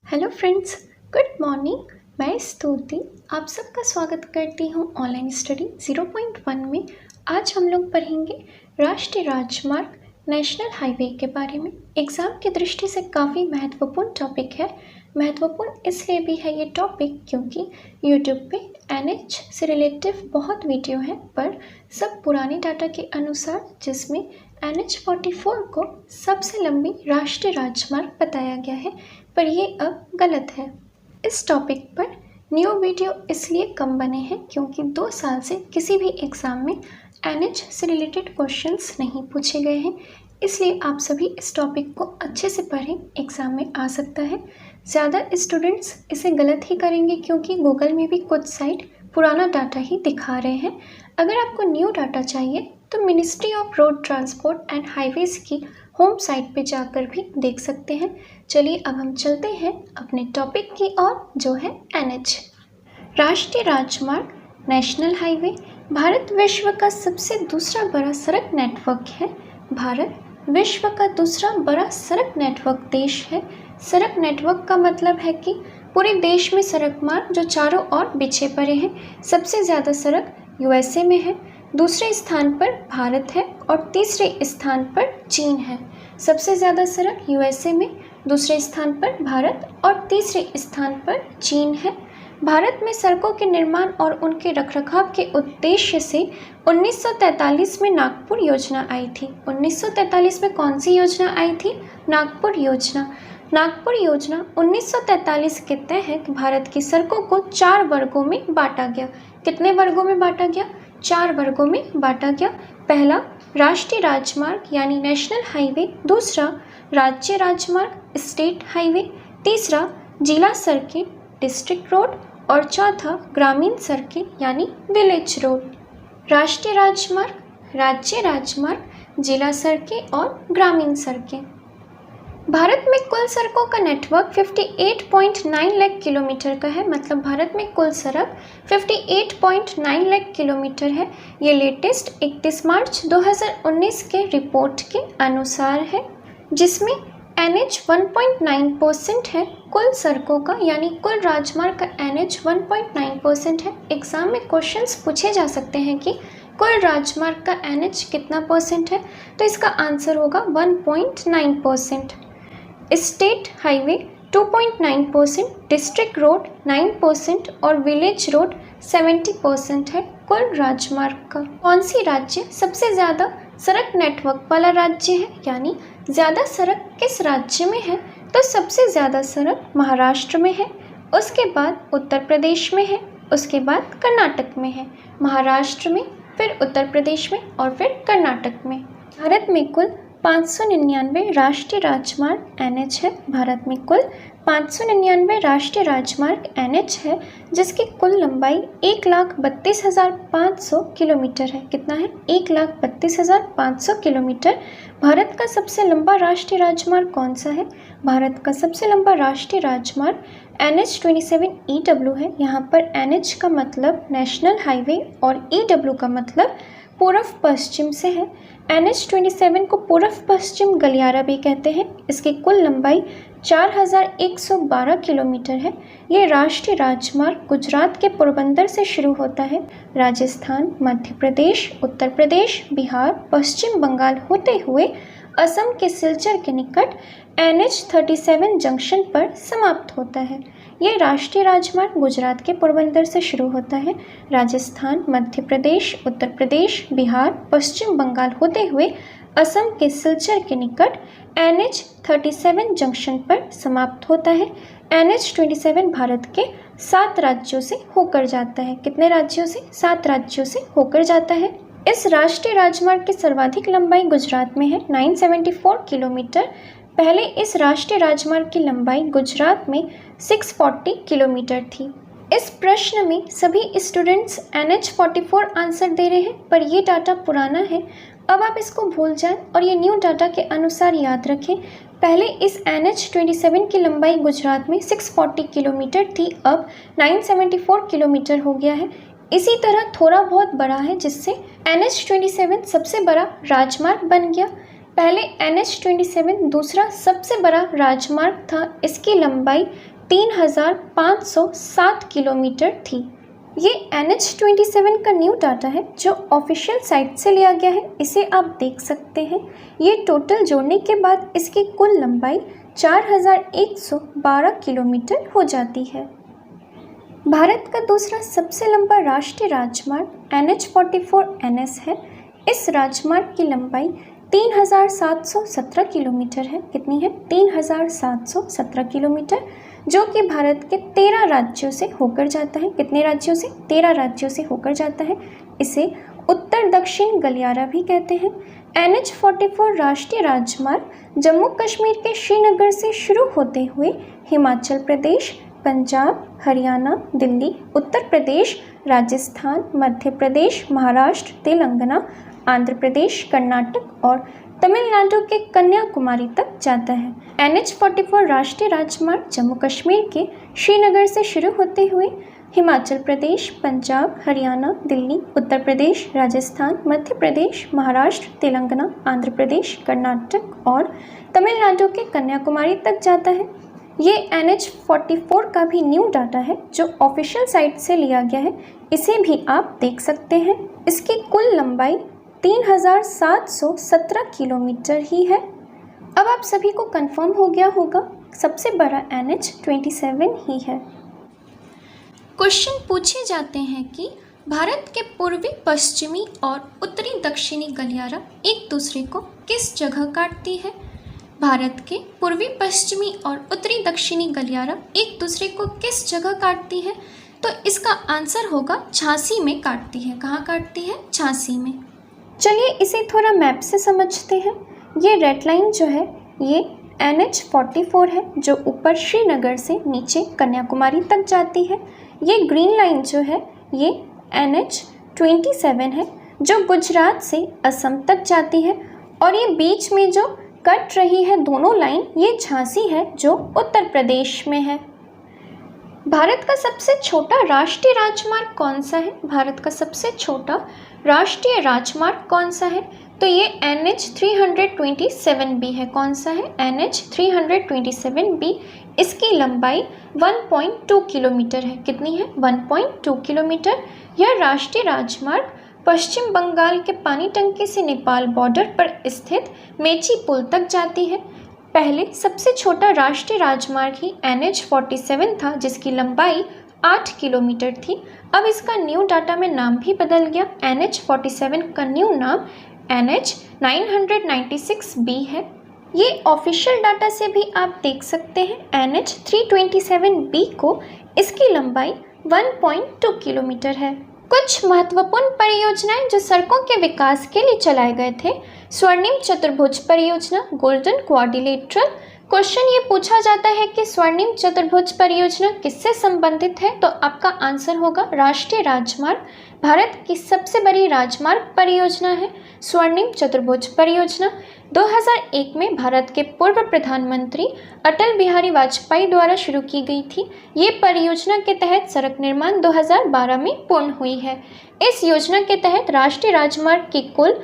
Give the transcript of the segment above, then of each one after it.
Hello friends, good morning. मैं स्तुति आप सबका स्वागत करती हूँ ऑनलाइन स्टडी 0.1 में। आज हम लोग पढ़ेंगे राष्ट्रीय राजमार्ग नेशनल हाईवे के बारे में। एग्ज़ाम की दृष्टि से काफ़ी महत्वपूर्ण टॉपिक है। महत्वपूर्ण इसलिए भी है ये टॉपिक क्योंकि यूट्यूब पे NH से रिलेटिव बहुत वीडियो हैं, पर सब पुराने डाटा के अनुसार, जिसमें NH44 को सबसे लंबी राष्ट्रीय राजमार्ग बताया गया है, पर ये अब गलत है। इस टॉपिक पर न्यू वीडियो इसलिए कम बने हैं क्योंकि 2 साल से किसी भी एग्ज़ाम में NH से रिलेटेड क्वेश्चंस नहीं पूछे गए हैं, इसलिए आप सभी इस टॉपिक को अच्छे से पढ़ें, एग्ज़ाम में आ सकता है। ज़्यादा स्टूडेंट्स इसे गलत ही करेंगे क्योंकि गूगल में भी कुछ साइट पुराना डाटा ही दिखा रहे हैं। अगर आपको न्यू डाटा चाहिए तो ministry of road transport and highways की होम साइट पे जाकर भी देख सकते हैं। चलिए अब हम चलते हैं अपने टॉपिक की ओर, जो है NH। राष्ट्रीय राजमार्ग नेशनल हाईवे भारत विश्व का सबसे दूसरा बड़ा सड़क नेटवर्क है। भारत विश्व का दूसरा बड़ा सड़क नेटवर्क देश है। सड़क नेटवर्क का मतलब है कि पूरे देश में सड़क मार्ग जो चारों ओर बिछे पड़े हैं। सबसे ज़्यादा सड़क USA में है, दूसरे स्थान पर भारत है और तीसरे स्थान पर चीन है। सबसे ज़्यादा सड़क USA में, दूसरे स्थान पर भारत और तीसरे स्थान पर चीन है। भारत में सड़कों के निर्माण और उनके रखरखाव के उद्देश्य से 1943 में नागपुर योजना आई थी। 1943 में कौन सी योजना आई थी? नागपुर योजना। नागपुर योजना 1943 के तहत भारत की सड़कों को 4 वर्गों में बांटा गया। कितने वर्गों में बांटा गया? 4 वर्गों में बांटा गया। पहला राष्ट्रीय राजमार्ग यानी नेशनल हाईवे, दूसरा राज्य राजमार्ग स्टेट हाईवे, तीसरा जिला सड़कें डिस्ट्रिक्ट रोड और चौथा ग्रामीण सड़कें यानी विलेज रोड। राष्ट्रीय राजमार्ग, राज्य राजमार्ग, जिला सड़कें और ग्रामीण सड़कें। भारत में कुल सड़कों का नेटवर्क 58.9 लाख किलोमीटर का है। मतलब भारत में कुल सड़क 58.9 लाख किलोमीटर है। ये लेटेस्ट 31 मार्च 2019 के रिपोर्ट के अनुसार है, जिसमें NH 1.9% है कुल सड़कों का, यानी कुल राजमार्ग का NH 1.9% है। एग्जाम में क्वेश्चंस पूछे जा सकते हैं कि कुल राजमार्ग का NH कितना परसेंट है, तो इसका आंसर होगा 1.9%। स्टेट हाईवे 2.9%, डिस्ट्रिक्ट रोड 9% और विलेज रोड 70% है कुल राजमार्ग का। कौन सी राज्य सबसे ज़्यादा सड़क नेटवर्क वाला राज्य है, यानी ज़्यादा सड़क किस राज्य में है? तो सबसे ज़्यादा सड़क महाराष्ट्र में है, उसके बाद उत्तर प्रदेश में है, उसके बाद कर्नाटक में है। महाराष्ट्र में, फिर उत्तर प्रदेश में और फिर कर्नाटक में। भारत में कुल 599 राष्ट्रीय राजमार्ग NH है। भारत में कुल 599 राष्ट्रीय राजमार्ग NH है, जिसकी कुल लंबाई 1,32,500 किलोमीटर है। कितना है? 1,32,500 किलोमीटर। भारत का सबसे लंबा राष्ट्रीय राजमार्ग कौन सा है? भारत का सबसे लंबा राष्ट्रीय राजमार्ग NH27EW है। यहाँ पर NH का मतलब नेशनल हाईवे और EW का मतलब पूर्व पश्चिम से है। NH27 को पूर्व पश्चिम गलियारा भी कहते हैं। इसकी कुल लंबाई 4112 किलोमीटर है। ये राष्ट्रीय राजमार्ग गुजरात के पोरबंदर से शुरू होता है, राजस्थान, मध्य प्रदेश, उत्तर प्रदेश, बिहार, पश्चिम बंगाल होते हुए असम के सिलचर के निकट NH37 जंक्शन पर समाप्त होता है। ये राष्ट्रीय राजमार्ग गुजरात के पोरबंदर से शुरू होता है, राजस्थान, मध्य प्रदेश, उत्तर प्रदेश, बिहार, पश्चिम बंगाल होते हुए असम के सिलचर के निकट NH37 जंक्शन पर समाप्त होता है। NH27 भारत के 7 राज्यों से होकर जाता है। कितने राज्यों से? 7 राज्यों से होकर जाता है। इस राष्ट्रीय राजमार्ग की सर्वाधिक लंबाई गुजरात में है, 974 किलोमीटर। पहले इस राष्ट्रीय राजमार्ग की लंबाई गुजरात में 640 किलोमीटर थी। इस प्रश्न में सभी स्टूडेंट्स NH44 आंसर दे रहे हैं, पर ये डाटा पुराना है। अब आप इसको भूल जाएं और ये न्यू डाटा के अनुसार याद रखें। पहले इस NH27 की लंबाई गुजरात में 640 किलोमीटर थी, अब 974 किलोमीटर हो गया है। इसी तरह थोड़ा बहुत बड़ा है, जिससे NH27 सबसे बड़ा राजमार्ग बन गया। पहले NH27 दूसरा सबसे बड़ा राजमार्ग था। इसकी लंबाई 3,507 किलोमीटर थी। ये NH27 का न्यू डाटा है जो ऑफिशियल साइट से लिया गया है, इसे आप देख सकते हैं। ये टोटल जोड़ने के बाद इसकी कुल लंबाई 4,112 किलोमीटर हो जाती है। भारत का दूसरा सबसे लंबा राष्ट्रीय राजमार्ग NH44NS है। इस राजमार्ग की लंबाई 3,717 किलोमीटर है। कितनी है? 3,717 किलोमीटर, जो कि भारत के 13 राज्यों से होकर जाता है। कितने राज्यों से? 13 राज्यों से होकर जाता है। इसे उत्तर दक्षिण गलियारा भी कहते हैं। NH44 राष्ट्रीय राजमार्ग जम्मू कश्मीर के श्रीनगर से शुरू होते हुए हिमाचल प्रदेश, पंजाब, हरियाणा, दिल्ली, उत्तर प्रदेश, राजस्थान, मध्य प्रदेश, महाराष्ट्र, तेलंगाना, आंध्र प्रदेश, कर्नाटक और तमिलनाडु के कन्याकुमारी तक जाता है। NH44 राष्ट्रीय राजमार्ग जम्मू कश्मीर के श्रीनगर से शुरू होते हुए हिमाचल प्रदेश, पंजाब, हरियाणा, दिल्ली, उत्तर प्रदेश, राजस्थान, मध्य प्रदेश, महाराष्ट्र, तेलंगाना, आंध्र प्रदेश, कर्नाटक और तमिलनाडु के कन्याकुमारी तक जाता है। ये NH44 का भी न्यू डाटा है जो ऑफिशियल साइट से लिया गया है, इसे भी आप देख सकते हैं। इसकी कुल लंबाई 3,717 किलोमीटर ही है। अब आप सभी को कंफर्म हो गया होगा, सबसे बड़ा NH27 ही है। क्वेश्चन पूछे जाते हैं कि भारत के पूर्वी पश्चिमी और उत्तरी दक्षिणी गलियारा एक दूसरे को किस जगह काटती है? भारत के पूर्वी पश्चिमी और उत्तरी दक्षिणी गलियारा एक दूसरे को किस जगह काटती है? तो इसका आंसर होगा झांसी में काटती है। कहाँ काटती है? झांसी में। चलिए इसे थोड़ा मैप से समझते हैं। ये रेड लाइन जो है ये NH44 है जो ऊपर श्रीनगर से नीचे कन्याकुमारी तक जाती है। ये ग्रीन लाइन जो है ये NH27 है जो गुजरात से असम तक जाती है, और ये बीच में जो कट रही है दोनों लाइन ये झांसी है जो उत्तर प्रदेश में है। भारत का सबसे छोटा राष्ट्रीय राजमार्ग कौन सा है? भारत का सबसे छोटा राष्ट्रीय राजमार्ग कौन सा है? तो ये NH327B है। कौन सा है? NH327B। इसकी लंबाई 1.2 किलोमीटर है। कितनी है? 1.2 किलोमीटर। यह राष्ट्रीय राजमार्ग पश्चिम बंगाल के पानी टंकी से नेपाल बॉर्डर पर स्थित मेची पुल तक जाती है। पहले सबसे छोटा राष्ट्रीय राजमार्ग ही NH47 था जिसकी लंबाई 8 किलोमीटर थी। अब इसका न्यू डाटा में नाम भी बदल गया। NH47 का न्यू नाम NH996B है। ये ऑफिशियल डाटा से भी आप देख सकते हैं। NH327B को इसकी लंबाई 1.2 किलोमीटर है। कुछ महत्वपूर्ण परियोजनाएं जो सड़कों के विकास के लिए चलाए गए थे। स्वर्णिम चतुर्भुज परियोजना, गोल्डन क्वाड्रिलेटरल। क्वेश्चन ये पूछा जाता है कि स्वर्णिम चतुर्भुज परियोजना किससे संबंधित है? तो आपका आंसर होगा राष्ट्रीय राजमार्ग। भारत की सबसे बड़ी राजमार्ग परियोजना है स्वर्णिम चतुर्भुज परियोजना। 2001 में भारत के पूर्व प्रधानमंत्री अटल बिहारी वाजपेयी द्वारा शुरू की गई थी। ये परियोजना के तहत सड़क निर्माण 2012 में पूर्ण हुई है। इस योजना के तहत राष्ट्रीय राजमार्ग की कुल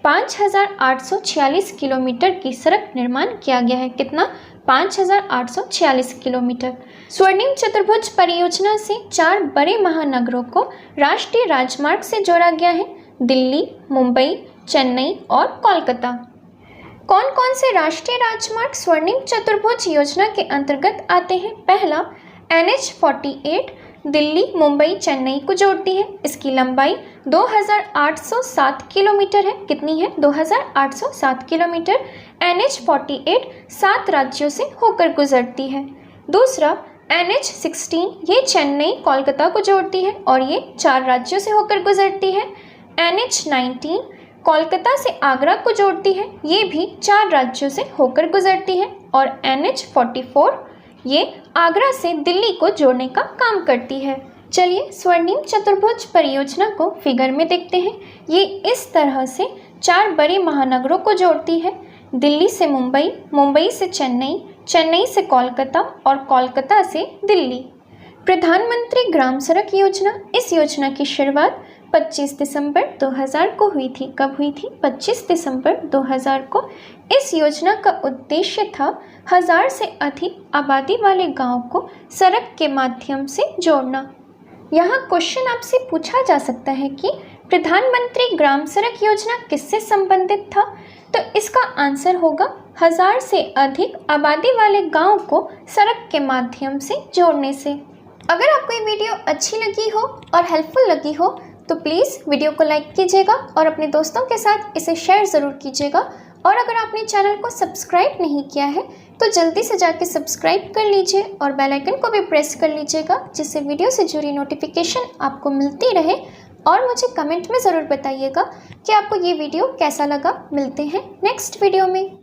5,846 किलोमीटर की सड़क निर्माण किया गया है। कितना? 5,846 किलोमीटर। स्वर्णिम चतुर्भुज परियोजना से 4 बड़े महानगरों को राष्ट्रीय राजमार्ग से जोड़ा गया है। दिल्ली, मुंबई, चेन्नई और कोलकाता। कौन कौन से राष्ट्रीय राजमार्ग स्वर्णिम चतुर्भुज योजना के अंतर्गत आते हैं? पहला NH48 दिल्ली, मुंबई, चेन्नई को जोड़ती है। इसकी लंबाई 2,807 किलोमीटर है। कितनी है? 2,807 किलोमीटर। NH48 7 राज्यों से होकर गुजरती है। दूसरा NH16 ये चेन्नई, कोलकाता को जोड़ती है और ये 4 राज्यों से होकर गुजरती है। NH19 कोलकाता से आगरा को जोड़ती है, ये भी 4 राज्यों से होकर गुजरती है। और NH44 ये आगरा से दिल्ली को जोड़ने का काम करती है। चलिए स्वर्णिम चतुर्भुज परियोजना को फिगर में देखते हैं। ये इस तरह से 4 बड़े महानगरों को जोड़ती है। दिल्ली से मुंबई, मुंबई से चेन्नई, चेन्नई से कोलकाता और कोलकाता से दिल्ली। प्रधानमंत्री ग्राम सड़क योजना, इस योजना की शुरुआत 25 दिसंबर 2000 को हुई थी। कब हुई थी? 25 दिसंबर 2000 को। इस योजना का उद्देश्य था 1000 से अधिक आबादी वाले गांव को सड़क के माध्यम से जोड़ना। यहाँ क्वेश्चन आपसे पूछा जा सकता है कि प्रधानमंत्री ग्राम सड़क योजना किससे संबंधित था? तो इसका आंसर होगा 1000 से अधिक आबादी वाले गांव को सड़क के माध्यम से जोड़ने से। अगर आपको ये वीडियो अच्छी लगी हो और हेल्पफुल लगी हो तो प्लीज़ वीडियो को लाइक कीजिएगा और अपने दोस्तों के साथ इसे शेयर ज़रूर कीजिएगा। और अगर आपने चैनल को सब्सक्राइब नहीं किया है तो जल्दी से जाके सब्सक्राइब कर लीजिए और बेल आइकन को भी प्रेस कर लीजिएगा, जिससे वीडियो से जुड़ी नोटिफिकेशन आपको मिलती रहे। और मुझे कमेंट में ज़रूर बताइएगा कि आपको ये वीडियो कैसा लगा। मिलते हैं नेक्स्ट वीडियो में।